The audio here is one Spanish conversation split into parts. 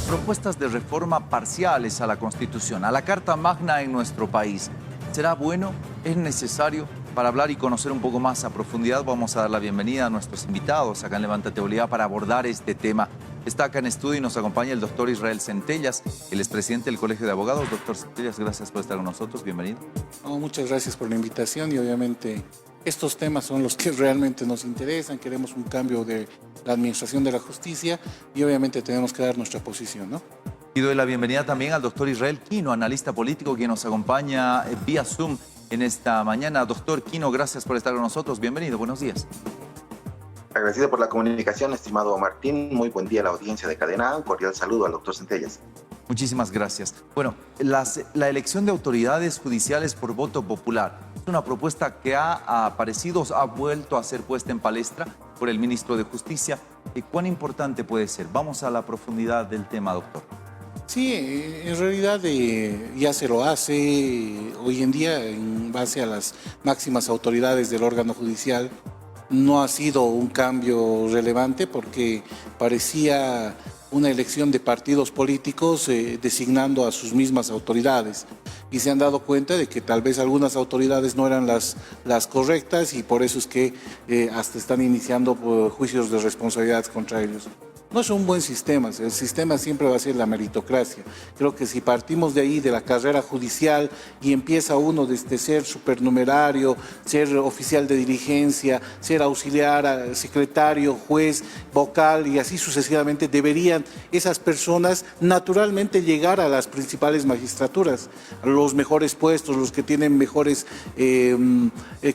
propuestas de reforma parciales a la Constitución, a la Carta Magna en nuestro país. ¿Será bueno? ¿Es necesario? Para hablar y conocer un poco más a profundidad, vamos a dar la bienvenida a nuestros invitados acá en Levántate Bolivia para abordar este tema. Está acá en estudio y nos acompaña el doctor Israel Centellas, el expresidente del Colegio de Abogados. Doctor Centellas, gracias por estar con nosotros. Bienvenido. Muchas gracias por la invitación y obviamente estos temas son los que realmente nos interesan. Queremos un cambio de la administración de la justicia y obviamente tenemos que dar nuestra posición, ¿no? Y doy la bienvenida también al doctor Israel Quino, analista político, quien nos acompaña vía Zoom en esta mañana. Doctor Quino, gracias por estar con nosotros. Bienvenido, buenos días. Agradecido por la comunicación, estimado Martín. Muy buen día a la audiencia de Cadena A. Un cordial saludo al doctor Centellas. Muchísimas gracias. Bueno, la elección de autoridades judiciales por voto popular es una propuesta que ha aparecido, ha vuelto a ser puesta en palestra por el ministro de Justicia. ¿Cuán importante puede ser? Vamos a la profundidad del tema, doctor. Sí, en realidad ya se lo hace hoy en día en base a las máximas autoridades del órgano judicial. No ha sido un cambio relevante porque parecía una elección de partidos políticos designando a sus mismas autoridades. Y se han dado cuenta de que tal vez algunas autoridades no eran las correctas y por eso es que hasta están iniciando juicios de responsabilidad contra ellos. No es un buen sistema, el sistema siempre va a ser la meritocracia. Creo que si partimos de ahí, de la carrera judicial, y empieza uno desde ser supernumerario, ser oficial de diligencia, ser auxiliar, secretario, juez, vocal y así sucesivamente, deberían esas personas naturalmente llegar a las principales magistraturas, a los mejores puestos, los que tienen mejores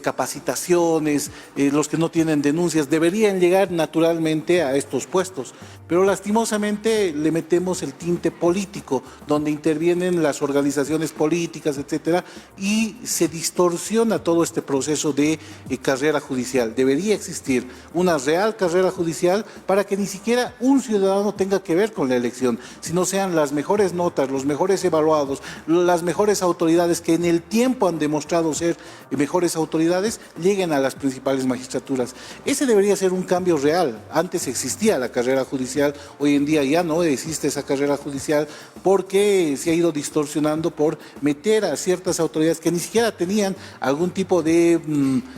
capacitaciones, los que no tienen denuncias, deberían llegar naturalmente a estos puestos. Pero lastimosamente le metemos el tinte político, donde intervienen las organizaciones políticas, etcétera, y se distorsiona todo este proceso de carrera judicial. Debería existir una real carrera judicial para que ni siquiera un ciudadano tenga que ver con la elección, sino sean las mejores notas, los mejores evaluados, las mejores autoridades que en el tiempo han demostrado ser mejores autoridades, lleguen a las principales magistraturas. Ese debería ser un cambio real. Antes existía la carrera judicial, hoy en día ya no existe esa carrera judicial porque se ha ido distorsionando por meter a ciertas autoridades que ni siquiera tenían algún tipo de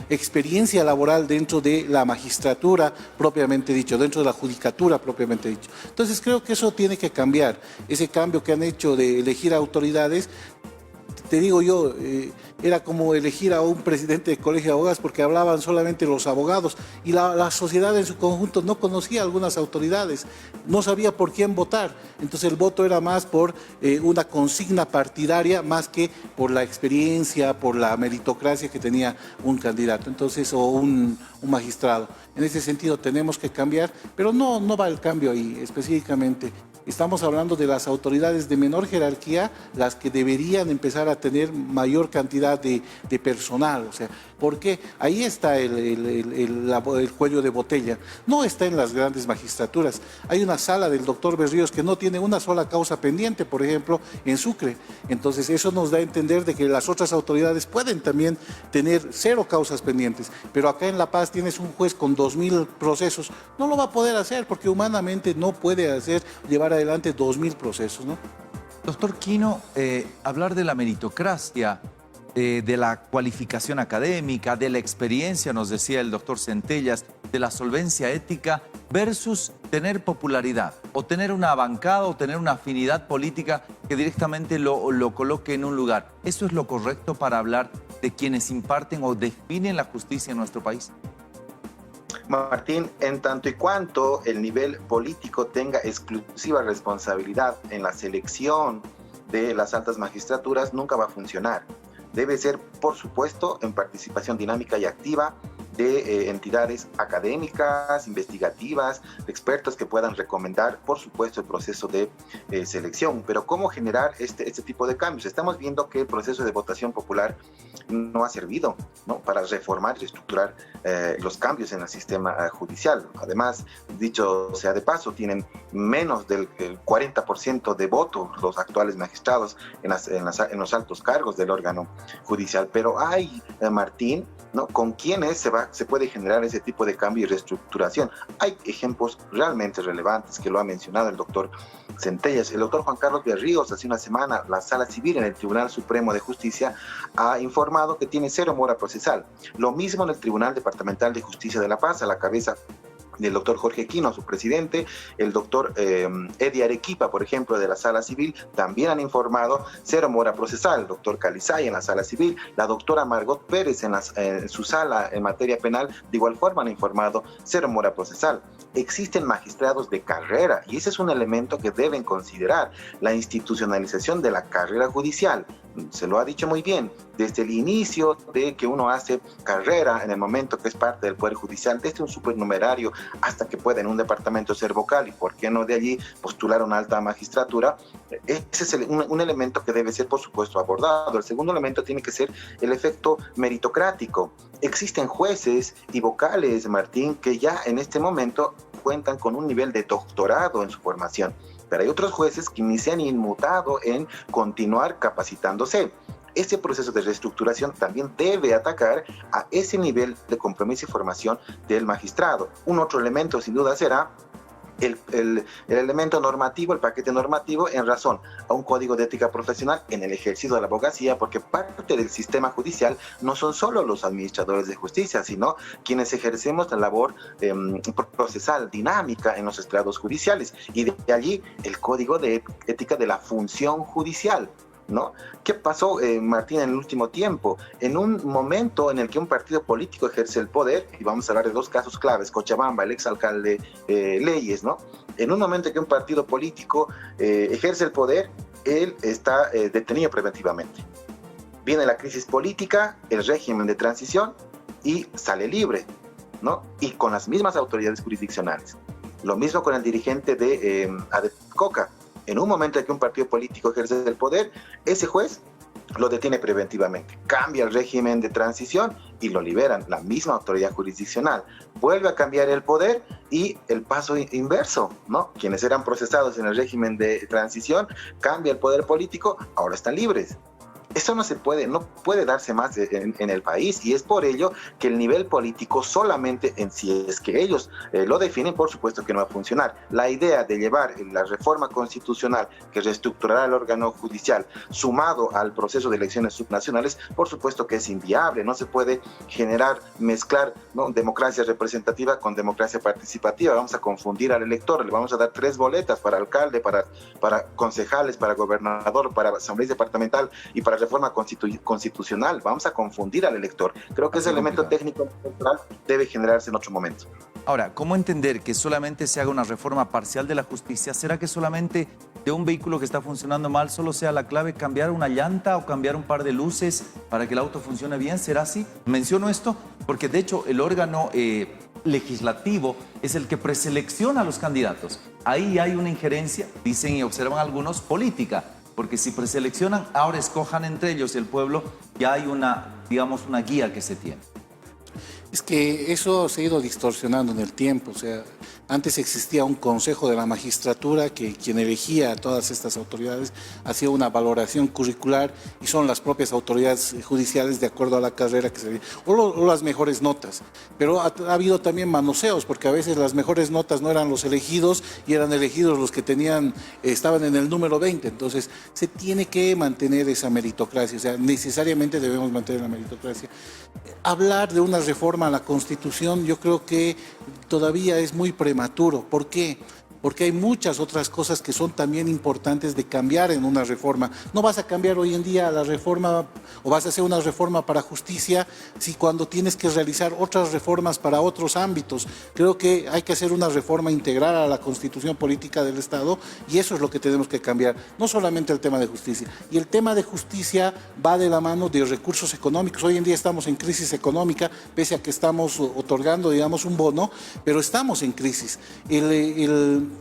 experiencia laboral dentro de la magistratura propiamente dicho, dentro de la judicatura propiamente dicho. Entonces creo que eso tiene que cambiar, ese cambio que han hecho de elegir autoridades. Te digo yo, era como elegir a un presidente de colegio de abogados porque hablaban solamente los abogados y la sociedad en su conjunto no conocía algunas autoridades, no sabía por quién votar. Entonces el voto era más por una consigna partidaria más que por la experiencia, por la meritocracia que tenía un candidato, entonces, o un magistrado. En ese sentido tenemos que cambiar, pero no va el cambio ahí específicamente. Estamos hablando de las autoridades de menor jerarquía, las que deberían empezar a tener mayor cantidad de personal. O sea, porque ahí está el cuello de botella. No está en las grandes magistraturas. Hay una sala del doctor Berríos que no tiene una sola causa pendiente, por ejemplo, en Sucre. Entonces eso nos da a entender de que las otras autoridades pueden también tener 0 causas pendientes. Pero acá en La Paz tienes un juez con 2000 procesos. No lo va a poder hacer porque humanamente no puede llevar adelante 2000 procesos, ¿no? Doctor Quino, hablar de la meritocracia, de la cualificación académica, de la experiencia, nos decía el doctor Centellas, de la solvencia ética versus tener popularidad o tener una bancada o tener una afinidad política que directamente lo coloque en un lugar. ¿Eso es lo correcto para hablar de quienes imparten o definen la justicia en nuestro país? Martín, en tanto y cuanto el nivel político tenga exclusiva responsabilidad en la selección de las altas magistraturas, nunca va a funcionar. Debe ser, por supuesto, en participación dinámica y activa de entidades académicas, investigativas, de expertos que puedan recomendar, por supuesto, el proceso de selección. Pero ¿cómo generar este tipo de cambios? Estamos viendo que el proceso de votación popular no ha servido, ¿no?, para reformar y reestructurar los cambios en el sistema judicial. Además, dicho sea de paso, tienen menos del 40% de voto los actuales magistrados en los altos cargos del órgano judicial. Pero hay, Martín, ¿no? ¿Con quiénes se puede generar ese tipo de cambio y reestructuración? Hay ejemplos realmente relevantes que lo ha mencionado el doctor Centellas. El doctor Juan Carlos Berríos, hace una semana, la Sala Civil en el Tribunal Supremo de Justicia ha informado que tiene cero mora procesal. Lo mismo en el Tribunal Departamental de Justicia de La Paz, a la cabeza del doctor Jorge Quino, su presidente, el doctor Eddie Arequipa, por ejemplo, de la Sala Civil, también han informado cero mora procesal. El doctor Calizay en la Sala Civil, la doctora Margot Pérez en su sala en materia penal, de igual forma han informado cero mora procesal. Existen magistrados de carrera y ese es un elemento que deben considerar, la institucionalización de la carrera judicial. Se lo ha dicho muy bien, desde el inicio de que uno hace carrera en el momento que es parte del Poder Judicial, desde un supernumerario hasta que pueda en un departamento ser vocal y por qué no de allí postular una alta magistratura, ese es un elemento que debe ser por supuesto abordado. El segundo elemento tiene que ser el efecto meritocrático. Existen jueces y vocales, Martín, que ya en este momento cuentan con un nivel de doctorado en su formación, pero hay otros jueces que ni se han inmutado en continuar capacitándose. Ese proceso de reestructuración también debe atacar a ese nivel de compromiso y formación del magistrado. Un otro elemento sin duda será el elemento normativo, el paquete normativo en razón a un código de ética profesional en el ejercicio de la abogacía, porque parte del sistema judicial no son solo los administradores de justicia, sino quienes ejercemos la labor procesal, dinámica en los estrados judiciales, y de allí el código de ética de la función judicial, ¿no? ¿Qué pasó, Martín, en el último tiempo? En un momento en el que un partido político ejerce el poder, y vamos a hablar de dos casos claves, Cochabamba, el exalcalde Leyes, ¿no? En un momento en que un partido político ejerce el poder, él está detenido preventivamente. Viene la crisis política, el régimen de transición, y sale libre, ¿no? Y con las mismas autoridades jurisdiccionales. Lo mismo con el dirigente de Adecoca. En un momento en que un partido político ejerce el poder, ese juez lo detiene preventivamente, cambia el régimen de transición y lo liberan, la misma autoridad jurisdiccional. Vuelve a cambiar el poder y el paso inverso, ¿no? Quienes eran procesados en el régimen de transición, cambia el poder político, ahora están libres. Eso no puede darse más en el país, y es por ello que el nivel político solamente, si es que ellos lo definen, por supuesto que no va a funcionar. La idea de llevar la reforma constitucional que reestructurará el órgano judicial sumado al proceso de elecciones subnacionales, por supuesto que es inviable. No se puede mezclar, ¿no?, democracia representativa con democracia participativa. Vamos a confundir al elector, le vamos a dar 3 boletas para alcalde, para concejales, para gobernador, para asamblea departamental y para reforma constitucional. Vamos a confundir al elector. Creo que ese elemento técnico electoral debe generarse en otro momento. Ahora, ¿cómo entender que solamente se haga una reforma parcial de la justicia? ¿Será que solamente de un vehículo que está funcionando mal solo sea la clave cambiar una llanta o cambiar un par de luces para que el auto funcione bien? ¿Será así? Menciono esto porque de hecho el órgano legislativo es el que preselecciona a los candidatos. Ahí hay una injerencia, dicen y observan algunos, política. Porque si preseleccionan, ahora escojan entre ellos el pueblo, ya hay una guía que se tiene. Es que eso se ha ido distorsionando en el tiempo. O sea, antes existía un consejo de la magistratura que quien elegía a todas estas autoridades hacía una valoración curricular y son las propias autoridades judiciales de acuerdo a la carrera que se o las mejores notas. Pero ha habido también manoseos, porque a veces las mejores notas no eran los elegidos y eran elegidos los que estaban en el número 20. Entonces se tiene que mantener esa meritocracia, o sea, necesariamente debemos mantener la meritocracia. Hablar de una reforma a la Constitución yo creo que todavía es muy prematuro. ¿Por qué? Porque hay muchas otras cosas que son también importantes de cambiar en una reforma. No vas a cambiar hoy en día la reforma o vas a hacer una reforma para justicia si cuando tienes que realizar otras reformas para otros ámbitos. Creo que hay que hacer una reforma integral a la Constitución política del Estado y eso es lo que tenemos que cambiar. No solamente el tema de justicia. Y el tema de justicia va de la mano de recursos económicos. Hoy en día estamos en crisis económica, pese a que estamos otorgando, digamos, un bono, pero estamos en crisis.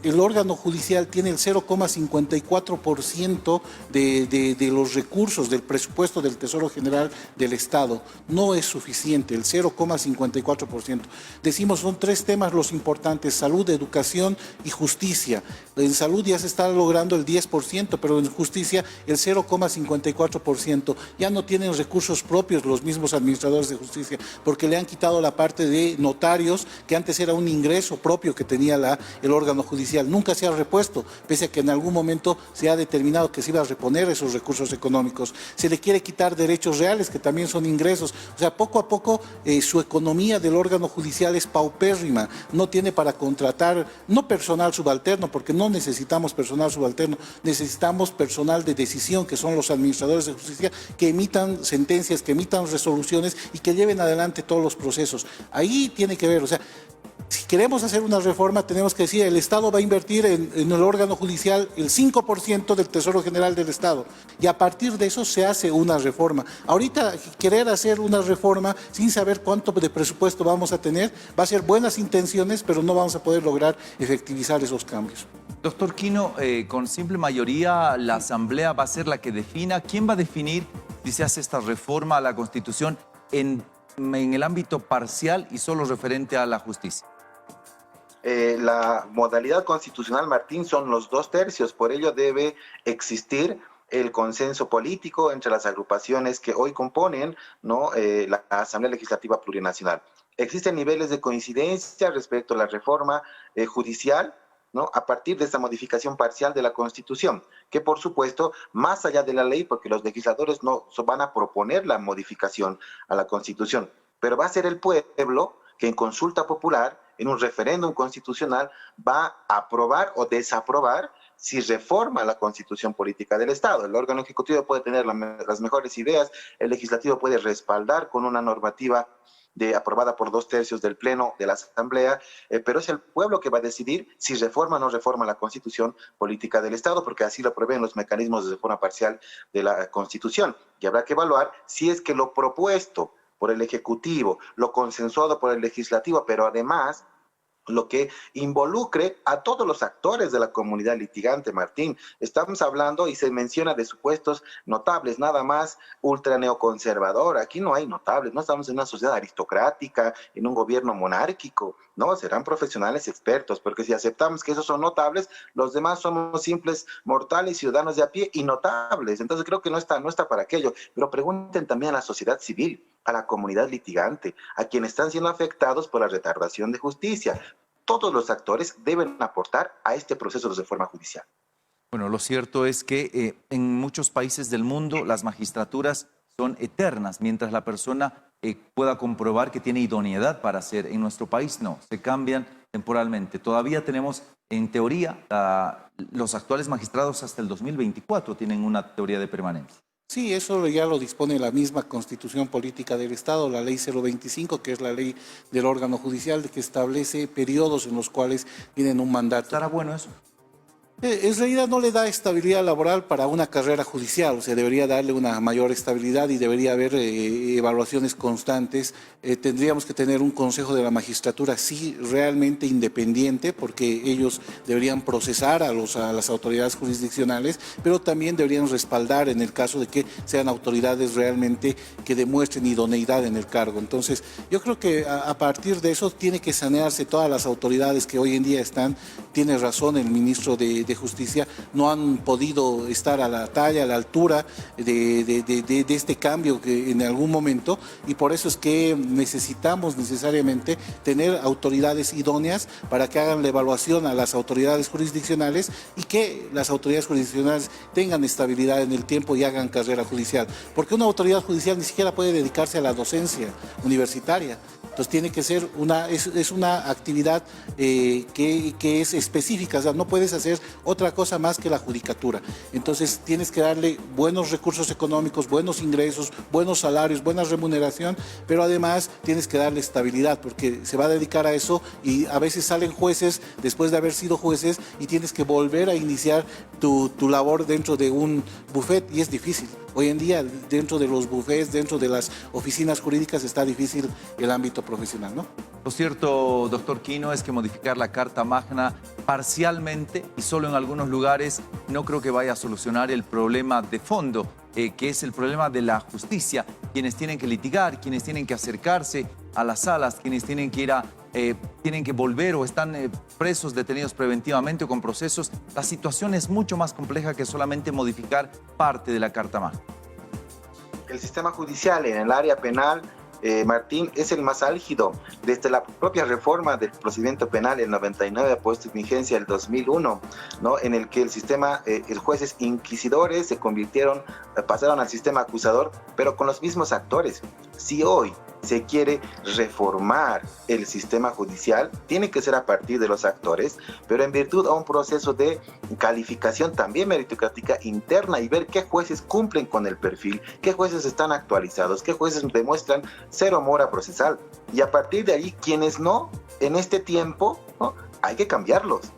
el órgano judicial tiene el 0,54% de los recursos del presupuesto del Tesoro General del Estado. No es suficiente, el 0,54%. Decimos, son tres temas los importantes: salud, educación y justicia. En salud ya se está logrando el 10%, pero en justicia el 0,54%. Ya no tienen recursos propios los mismos administradores de justicia, porque le han quitado la parte de notarios, que antes era un ingreso propio que tenía el órgano judicial. Nunca se ha repuesto, pese a que en algún momento se ha determinado que se iba a reponer esos recursos económicos. Se le quiere quitar derechos reales, que también son ingresos. O sea, poco a poco su economía del órgano judicial es paupérrima. No tiene para contratar, no personal subalterno, porque no necesitamos personal subalterno, necesitamos personal de decisión, que son los administradores de justicia, que emitan sentencias, que emitan resoluciones y que lleven adelante todos los procesos. Ahí tiene que ver, o sea, si queremos hacer una reforma, tenemos que decir, el Estado va a invertir en el órgano judicial el 5% del Tesoro General del Estado, y a partir de eso se hace una reforma. Ahorita querer hacer una reforma sin saber cuánto de presupuesto vamos a tener, va a ser buenas intenciones, pero no vamos a poder lograr efectivizar esos cambios. Doctor Quino, con simple mayoría la Asamblea va a ser la que defina. ¿Quién va a definir si se hace esta reforma a la Constitución en el ámbito parcial y solo referente a la justicia? La modalidad constitucional, Martín, son los 2/3, por ello debe existir el consenso político entre las agrupaciones que hoy componen, ¿no?, la Asamblea Legislativa Plurinacional. Existen niveles de coincidencia respecto a la reforma judicial, ¿no?, a partir de esta modificación parcial de la Constitución, que por supuesto, más allá de la ley, porque los legisladores no van a proponer la modificación a la Constitución, pero va a ser el pueblo que en consulta popular, en un referéndum constitucional, va a aprobar o desaprobar si reforma la Constitución Política del Estado. El órgano ejecutivo puede tener las mejores ideas, el legislativo puede respaldar con una normativa aprobada por 2/3 del Pleno de la Asamblea, pero es el pueblo que va a decidir si reforma o no reforma la Constitución Política del Estado, porque así lo prevén los mecanismos de reforma parcial de la Constitución. Y habrá que evaluar si es que lo propuesto por el Ejecutivo, lo consensuado por el Legislativo, pero además lo que involucre a todos los actores de la comunidad litigante, Martín. Estamos hablando y se menciona de supuestos notables, nada más ultra neoconservador. Aquí no hay notables, no estamos en una sociedad aristocrática, en un gobierno monárquico. No, serán profesionales expertos, porque si aceptamos que esos son notables, los demás somos simples mortales, ciudadanos de a pie y notables. Entonces creo que no está para aquello. Pero pregunten también a la sociedad civil, a la comunidad litigante, a quienes están siendo afectados por la retardación de justicia. Todos los actores deben aportar a este proceso de reforma judicial. Bueno, lo cierto es que en muchos países del mundo las magistraturas son eternas, mientras la persona pueda comprobar que tiene idoneidad para hacer. En nuestro país no, se cambian temporalmente. Todavía tenemos, en teoría, los actuales magistrados hasta el 2024 tienen una teoría de permanencia. Sí, eso ya lo dispone la misma Constitución Política del Estado, la Ley 025, que es la ley del órgano judicial, que establece periodos en los cuales tienen un mandato. ¿Estará bueno eso? En realidad no le da estabilidad laboral para una carrera judicial, o sea, debería darle una mayor estabilidad y debería haber evaluaciones constantes. Tendríamos que tener un Consejo de la Magistratura, sí, realmente independiente, porque ellos deberían procesar a las autoridades jurisdiccionales, pero también deberían respaldar en el caso de que sean autoridades realmente que demuestren idoneidad en el cargo. Entonces, yo creo que a partir de eso tiene que sanearse todas las autoridades que hoy en día están. Tiene razón el ministro de Justicia, no han podido estar a la talla, a la altura de este cambio que en algún momento, y por eso es que necesitamos necesariamente tener autoridades idóneas para que hagan la evaluación a las autoridades jurisdiccionales y que las autoridades jurisdiccionales tengan estabilidad en el tiempo y hagan carrera judicial, porque una autoridad judicial ni siquiera puede dedicarse a la docencia universitaria. Entonces tiene que ser una actividad que es específica, o sea, no puedes hacer otra cosa más que la judicatura. Entonces tienes que darle buenos recursos económicos, buenos ingresos, buenos salarios, buena remuneración, pero además tienes que darle estabilidad, porque se va a dedicar a eso y a veces salen jueces después de haber sido jueces y tienes que volver a iniciar tu labor dentro de un bufet y es difícil. Hoy en día, dentro de los bufés, dentro de las oficinas jurídicas, está difícil el ámbito profesional, ¿no? Lo cierto, doctor Quino, es que modificar la Carta Magna parcialmente y solo en algunos lugares no creo que vaya a solucionar el problema de fondo, que es el problema de la justicia. Quienes tienen que litigar, quienes tienen que acercarse a las salas, quienes tienen que ir a... tienen que volver o están presos, detenidos preventivamente o con procesos. La situación es mucho más compleja que solamente modificar parte de la Carta Magna. El sistema judicial en el área penal, Martín, es el más álgido. Desde la propia reforma del procedimiento penal, el 99 ha puesto en vigencia el 2001, ¿no? En el que el sistema, los jueces inquisidores se convirtieron, pasaron al sistema acusador, pero con los mismos actores. Si hoy se quiere reformar el sistema judicial, tiene que ser a partir de los actores, pero en virtud a un proceso de calificación también meritocrática interna y ver qué jueces cumplen con el perfil, qué jueces están actualizados, qué jueces demuestran cero mora procesal. Y a partir de ahí, quienes no, en este tiempo, ¿no?, hay que cambiarlos.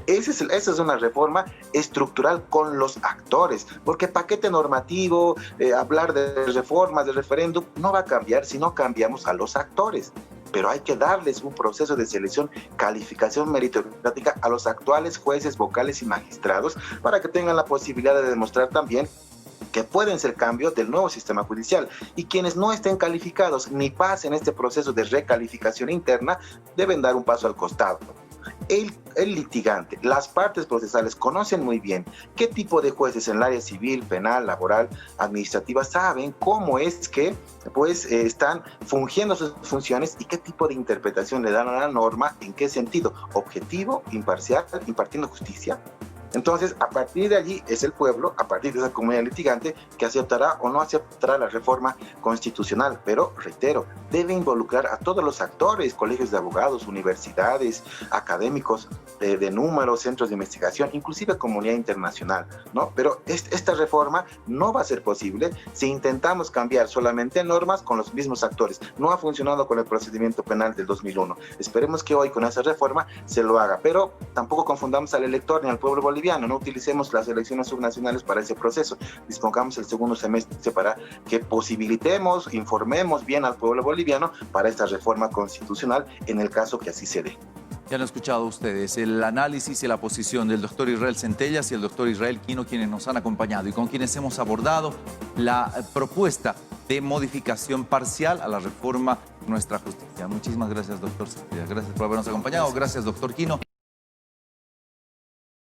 Esa es una reforma estructural con los actores, porque paquete normativo, hablar de reformas, de referéndum, no va a cambiar si no cambiamos a los actores. Pero hay que darles un proceso de selección, calificación meritocrática a los actuales jueces, vocales y magistrados para que tengan la posibilidad de demostrar también que pueden ser cambios del nuevo sistema judicial, y quienes no estén calificados ni pasen este proceso de recalificación interna deben dar un paso al costado. El litigante, las partes procesales conocen muy bien qué tipo de jueces en el área civil, penal, laboral, administrativa saben cómo es que están fungiendo sus funciones y qué tipo de interpretación le dan a la norma, en qué sentido, objetivo, imparcial, impartiendo justicia. Entonces, a partir de allí es el pueblo, a partir de esa comunidad litigante, que aceptará o no aceptará la reforma constitucional. Pero, reitero, debe involucrar a todos los actores, colegios de abogados, universidades, académicos de números, centros de investigación, inclusive comunidad internacional, ¿no? Pero esta reforma no va a ser posible si intentamos cambiar solamente normas con los mismos actores. No ha funcionado con el procedimiento penal del 2001. Esperemos que hoy con esa reforma se lo haga, pero tampoco confundamos al elector ni al pueblo boliviano. No utilicemos las elecciones subnacionales para ese proceso. Dispongamos el segundo semestre para que posibilitemos, informemos bien al pueblo boliviano para esta reforma constitucional en el caso que así se dé. Ya han escuchado ustedes el análisis y la posición del doctor Israel Centellas y el doctor Israel Quino, quienes nos han acompañado y con quienes hemos abordado la propuesta de modificación parcial a la reforma Nuestra Justicia. Muchísimas gracias, doctor Centellas. Gracias por habernos acompañado. Gracias, doctor Quino.